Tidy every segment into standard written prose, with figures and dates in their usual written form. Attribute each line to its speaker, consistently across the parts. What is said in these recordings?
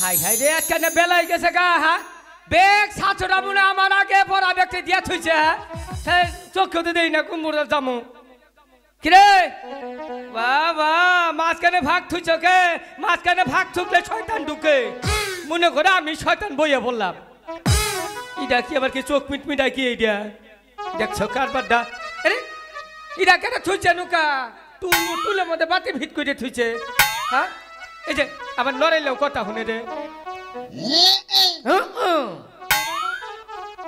Speaker 1: High high রে কেন বেলাই গেছে গা হ্যাঁ বেগ ছাত্রটা মনে আমার আগে পড়া ব্যক্তি দিয়া থইছে হ্যাঁ চোখে তো দেই না কুমুরে জামু কিরে বাবা মাঝখানে ভাগ থুইছ কে মাঝখানে ভাগ থুকলে শয়তান ঢুকে মনে করে আমি শয়তান বইয়া বললাম ইডা কি আবার কি চোখ মিটমিটা কি এইটা দেখছো কারবারটা আরে ইডা কেন থুইছে নুকা তুলের মধ্যে বাতি ভিট করে থুইছে হ্যাঁ এই যে আবার নড়াইলেও কথা শুনে রে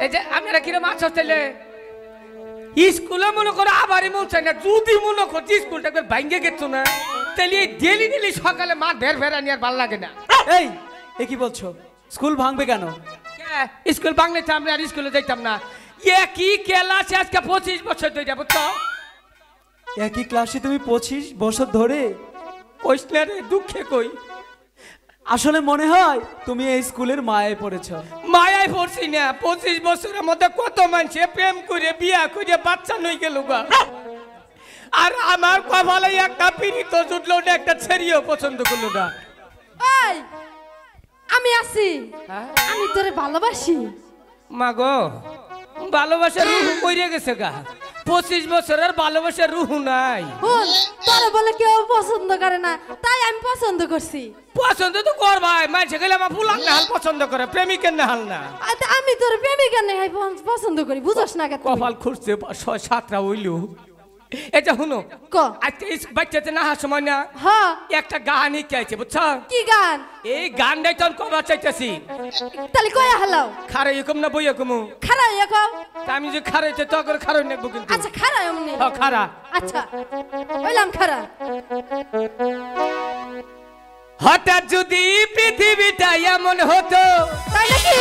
Speaker 1: এই যে আপনারা কিরম আছো তাইলে স্কুলে মনে করো আবারই মন চাই না যদি মনে করছি স্কুলটা একবার ভাঙ্গে গেছো না তাহলে ডেলি ডেলি সকালে মা ভের ভেরানি আর ভাল লাগে না
Speaker 2: এই কি বলছো স্কুল ভাঙবে কেন
Speaker 1: স্কুল ভাঙলে তো আমরা আর স্কুলে যাইতাম না একই ক্লাসে আজকে 25 বছর ধরে যাবো তো
Speaker 2: একই ক্লাসে তুমি 25 বছর ধরে
Speaker 1: ওইসনারে দুঃখে কই
Speaker 2: আসলে মনে হয় তুমি এই স্কুলের মায়ায় পড়েছো
Speaker 1: মায়ায় পড়ছি না 25 বছরের মধ্যে কত মানুষ প্রেম করে বিয়া করে বাচ্চা নই গেল গা আর আমার কপালে একটা পিরিত জুটলো না একটা ছেড়িও পছন্দ করলো না
Speaker 3: ওই আমি আছি আমি তোরে ভালোবাসি
Speaker 1: মাগো ভালোবাসার রুহ মরে গেছে গা 25 বছরের ভালোবাসার রুহ নাই
Speaker 3: তোরে বলে কেউ পছন্দ করে না তাই আমি পছন্দ করছি
Speaker 1: পছন্দ তো করবাই মাঝে গেলে আমার ফুলার নাহাল পছন্দ করে প্রেমিকের নাহাল না
Speaker 3: আমি তোর প্রেমিকের নেই পছন্দ করি বুঝছ না
Speaker 1: কপাল খুঁজছে 6-7টা হইলো এটা শুনো আজকে বাচ্চাতে নাহার সময় না
Speaker 3: হ্যাঁ
Speaker 1: একটা গান চাইছে বুঝছো
Speaker 3: কি গান
Speaker 1: এই গানটাই তো কবা চাইতেছি
Speaker 3: তাহলে কয়া হালাও
Speaker 1: খারাই কম না বইয়া কমু
Speaker 3: খারাই কও
Speaker 1: আমি যে খারাইতে তো করে খারাই নেব কিন্তু
Speaker 3: আচ্ছা খারাই এমনি
Speaker 1: হ্যাঁ খারা
Speaker 3: আচ্ছা বললাম খারা
Speaker 1: হঠাৎ যদি পৃথিবীটা এমন হতো
Speaker 3: তাই নাকি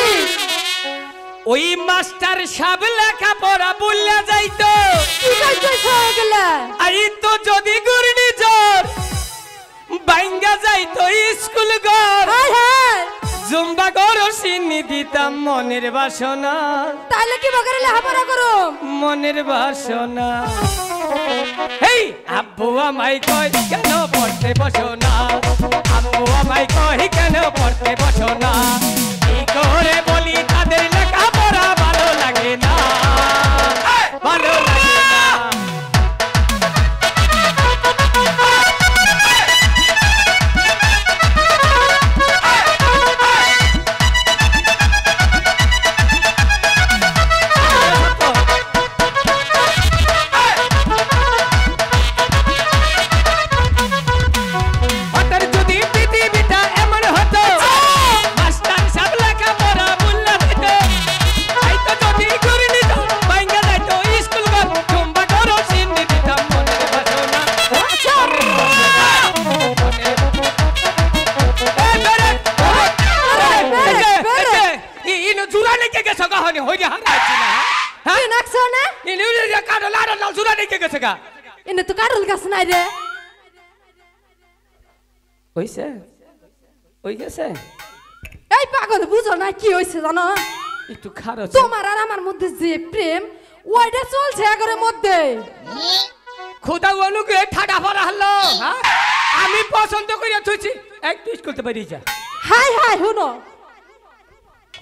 Speaker 1: ওই মাস্টার সব লেখা পড়া বললে যাইতো
Speaker 3: কি কইছ এগুলা
Speaker 1: আই তো যদি ঘূর্ণিঝড় বাইঙ্গা যাইতো স্কুল ঘর
Speaker 3: হায় হায়
Speaker 1: জুম্বা করো সিনি দিতাম মনের বাসনা
Speaker 3: তাহলে কি বকরে লেখাপড়া করো
Speaker 1: মনের বাসনা এই আব্বু আমায় কয় কেন পড়তে বসো না আব্বু আমায় কয় কেন পড়তে বসো না কি করে বলি তাদের লেখাপড়া ভালো লাগে না ভালো লাগে না
Speaker 3: এনে তো কারল গাছ নাই রে
Speaker 1: হইছে ওই গেছে
Speaker 3: এই পাগল বুঝো না কি হইছে জানো
Speaker 1: একটু খারাপ
Speaker 3: তোমার আর আমার মধ্যে যে প্রেম ওইটা চলছে আগের মধ্যে
Speaker 1: খোদা অনুগ্রহে ঠাডা ভরা হলো আমি পছন্দ করে থুইছি এক পিস করতে পারি যা
Speaker 3: হাই হাই হুনো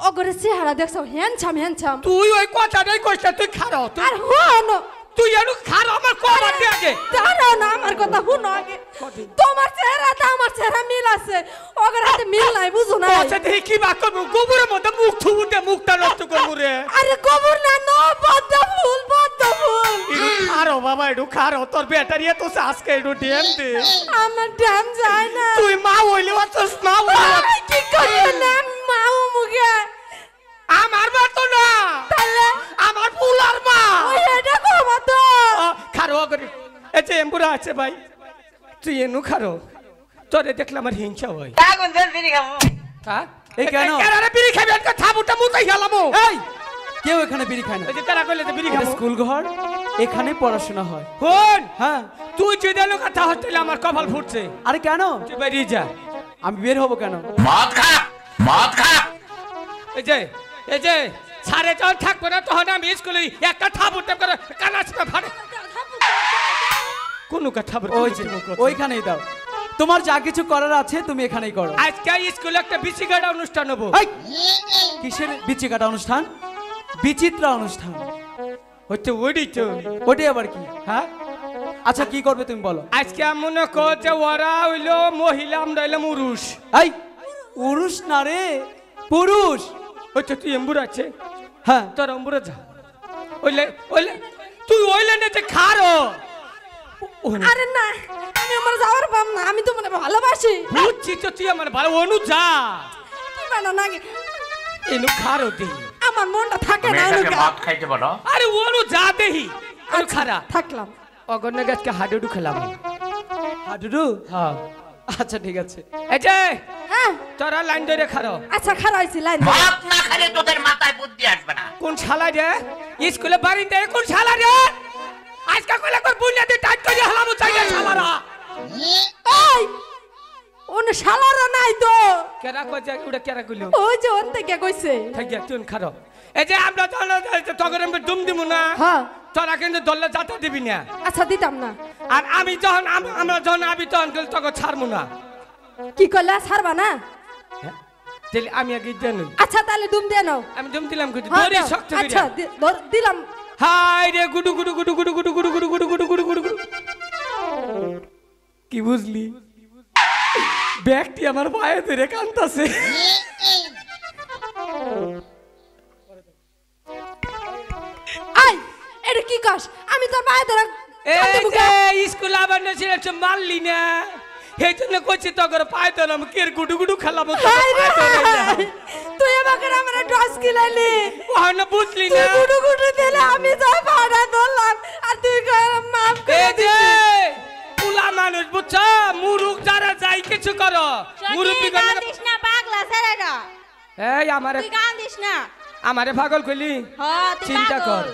Speaker 3: ওগরে চেহারা দেখছো হ্যান্ডসাম হ্যান্ডসাম
Speaker 1: তুই ওই কথাটাই কইছ তুই খারাপ
Speaker 3: আর হুনো
Speaker 1: তুই এনু খারাপ আমার কবার দে আগে
Speaker 3: দাঁড়াও না আমার কথা হুনো আগে তোমার চেহারাটা আমার চেহারা মিল আছে ওগরে হাতে মিল নাই বুঝো না
Speaker 1: আচ্ছা দেখি কি বা করব গোবরের মধ্যে মুখ থুবুতে মুখটা নষ্ট করব রে
Speaker 3: আরে গোবর না নো পদ্ম ফুল
Speaker 1: আরো বাবা একটু খারো তোর ব্যাটারি তো আজকে একটু ড্যাম দে
Speaker 3: আমার ড্যাম যায় না
Speaker 1: তুই মা হইলে অতস মা হইলে
Speaker 3: কি করবে না মা মুখে
Speaker 1: আমার মা তো না
Speaker 3: তাহলে
Speaker 1: আমার ফুলার মা
Speaker 3: ওই এটা কমা তো
Speaker 1: খারো করে এই যে এমবুরা আছে ভাই তুই এনু খারো তোরে দেখলে আমার হিংসা হয়
Speaker 4: আগুন জল বিড়ি খাবো
Speaker 1: হ্যাঁ
Speaker 2: এই কেন
Speaker 1: কেরারে বিড়ি খাবি একটা থাবুটা মুতাই গেলামো
Speaker 2: এই কেউ এখানে বিড়ি খায় না
Speaker 1: এই যে কেরা কইলে যে বিড়ি
Speaker 2: এটা
Speaker 1: খাবো
Speaker 2: স্কুল ঘর এখানে পড়াশোনা হয়
Speaker 1: কোন
Speaker 2: হ্যাঁ
Speaker 1: তুই যদি এলো কথা হচ্ছিলে আমার কপাল ফুটছে
Speaker 2: আরে কেন
Speaker 1: তুই বেরিয়ে যা
Speaker 2: আমি বের হব কেন
Speaker 5: মদ খা
Speaker 1: এই যে সাড়ে চল থাকবো না তখন আমি স্কুলে একটা থাবুটা করে কানাচটা ফাড়ে কোন কথা
Speaker 2: ওই যে ওইখানেই দাও তোমার যা কিছু করার আছে তুমি এখানেই করো।
Speaker 1: আজকে স্কুলে একটা বিচি কাটা অনুষ্ঠান হবো।
Speaker 2: এই, কিসের বিচি কাটা অনুষ্ঠান? বিচিত্রা অনুষ্ঠান
Speaker 1: হচ্ছে ওইটাই তো।
Speaker 2: ওটাই আবার কি? হ্যাঁ আচ্ছা কি করবে তুমি বলো।
Speaker 1: আজকে মনে কর যে ওরা হইলো মহিলা, আমরা হইলাম পুরুষ।
Speaker 2: এই পুরুষ না রে, পুরুষ।
Speaker 1: হচ্ছে তুই এম্বুর আছে,
Speaker 2: হ্যাঁ
Speaker 1: তোর এম্বুরে যা। ওইলে ওইলে তুই ওইলে না যে খারো।
Speaker 3: আরে না, আমি আমার যাওয়ার পাম না, আমি তোমার ভালোবাসি।
Speaker 1: বুঝছি তো, তুই আমার ভালো অনু যা।
Speaker 3: কি বানা নাকি
Speaker 1: এনু খারো দে,
Speaker 3: আমার মনটা থাকে না।
Speaker 5: মেয়েটাকে মদ খাইতে বলো।
Speaker 1: আরে অনু যা দেহি অনু খারা
Speaker 3: থাকলাম।
Speaker 1: অগন্য গাছকে হাডুডু খেলাম।
Speaker 2: হাডুডু?
Speaker 1: হ্যাঁ
Speaker 2: আচ্ছা ঠিক আছে।
Speaker 1: এই যে
Speaker 3: হ্যাঁ
Speaker 1: তোরা লাইন ধরে খারো।
Speaker 3: আচ্ছা খারাইছি লাইন।
Speaker 5: মদ না খেলে তোদের মাথায় বুদ্ধি আসবে না।
Speaker 1: কোন শালা রে স্কুলে বারিন্দে? কোন শালা রে আজকে কইলে কর বুনিয়াদি টাইট করে হালামু চাই না শালারা।
Speaker 3: ওই ওন শালারা নাই তো।
Speaker 1: কেরা কই যে উড়ে কেরা কইলো?
Speaker 3: ওই যে ওন থেকে কইছে।
Speaker 1: থাকিয়া তুই খারো। এই যে আমরা তখন আমি ডুম দিমু না,
Speaker 3: হ্যাঁ
Speaker 1: তোরা কিন্তু দল্লে যাতা দিবি না।
Speaker 3: আচ্ছা দিতাম না।
Speaker 1: আর আমি যখন আমরা যখন আমি তখন কিন্তু তোকে ছাড়বো না।
Speaker 3: কি করলা ছাড়বা না?
Speaker 1: তাহলে আমি আগে জানি।
Speaker 3: আচ্ছা তাহলে দুম দিয়ে নাও।
Speaker 1: আমি ডুম দিলাম কিন্তু
Speaker 3: হ্যাঁ,
Speaker 1: দড়ি
Speaker 3: দাও।
Speaker 1: শক্ত
Speaker 3: আচ্ছা
Speaker 1: করে।
Speaker 3: দিলাম।
Speaker 1: হাই রে গুডু গুডু গুডু গুডু গুডু গুডু গুডু গুডু গুডু গুডু গুডু গুডু। কি বুঝলি? ব্যাগটি আমার পায়ে ধরে কাঁদতাছে।
Speaker 3: আই এটা কি কস? আমি তোর পায়ে ধরে
Speaker 1: এই যে স্কুল আবার নছিল তো মারলি না, এই জন্য কইছি তোর পায়ে ধরে আমি কের গুডু গুডু খেলাবো।
Speaker 3: হাই রে, তুই আমাকে আমার ড্রেস কিলাইলি।
Speaker 1: ওহানে বুঝলি না?
Speaker 3: তুই গুডু গুডু দিলে আমি যাই পাড়া ধরলাম আর তুই মাফ করে
Speaker 1: এই যে পুলা মানুষ বুঝছো, মুরুক যারা যাই কিছু করো মুরুবি
Speaker 4: গান
Speaker 1: করে।
Speaker 4: দিস না পাগলা ছেলেটা,
Speaker 1: এই আমারে
Speaker 4: তুই গান দিস না।
Speaker 1: আমারে পাগল কইলি?
Speaker 4: হ্যাঁ তুই
Speaker 1: চিন্তা কর,
Speaker 4: পাগল।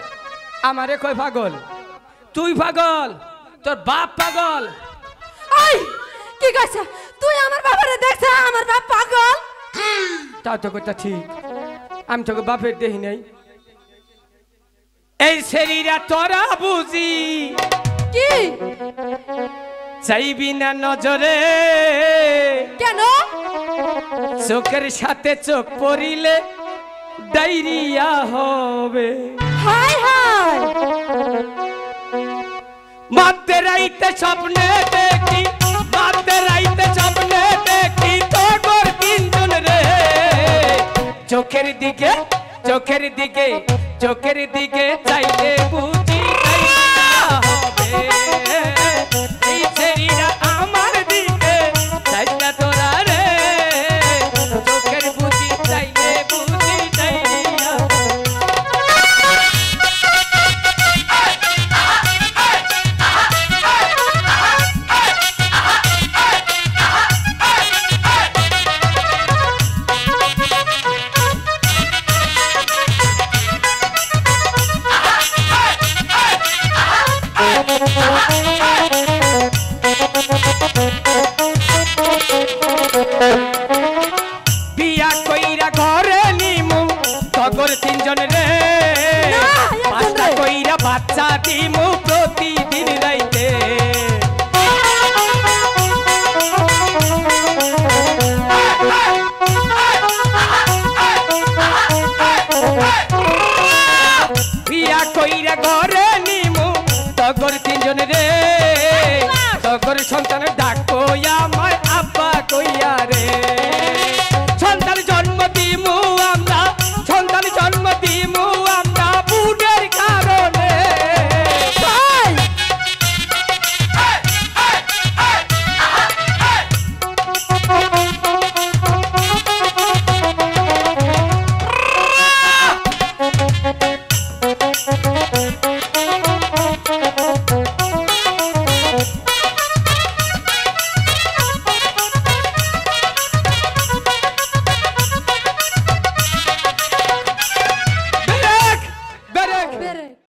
Speaker 1: আমারে কই পাগল? তুই পাগল, তোর বাপ পাগল।
Speaker 3: ওই কি কইছ? তুই আমার বাবারে দেখছ আমার বাপ পাগল?
Speaker 1: তা তো কথা ঠিক, আমি তোকে বাপের দেহি নাই। এই শরীরা তোরা বুঝি
Speaker 3: কি
Speaker 1: চাইবি না নজরে,
Speaker 3: কেন?
Speaker 1: চোখের সাথে চোখ পড়িলে ডায়রিয়া হবে।
Speaker 3: হাই হাই
Speaker 1: মাঝে রাইতে স্বপ্নে দেখি, মাঝে রাইতে স্বপ্নে দেখি তোর তিনজন রে। চোখের দিকে চোখের দিকে চোখের দিকে চাইলে বুঝি ডায়রিয়া হবে। এই শরীরা আমার দিকে চাইলে তোরা রে, চোখের বুঝি চাইলে বুঝি ডায়রিয়া। বিয়া কইরা ঘরে নিমু তগর তিনজন রে,
Speaker 3: না,
Speaker 1: পাঁচটা কইরা বাচ্চা দিমু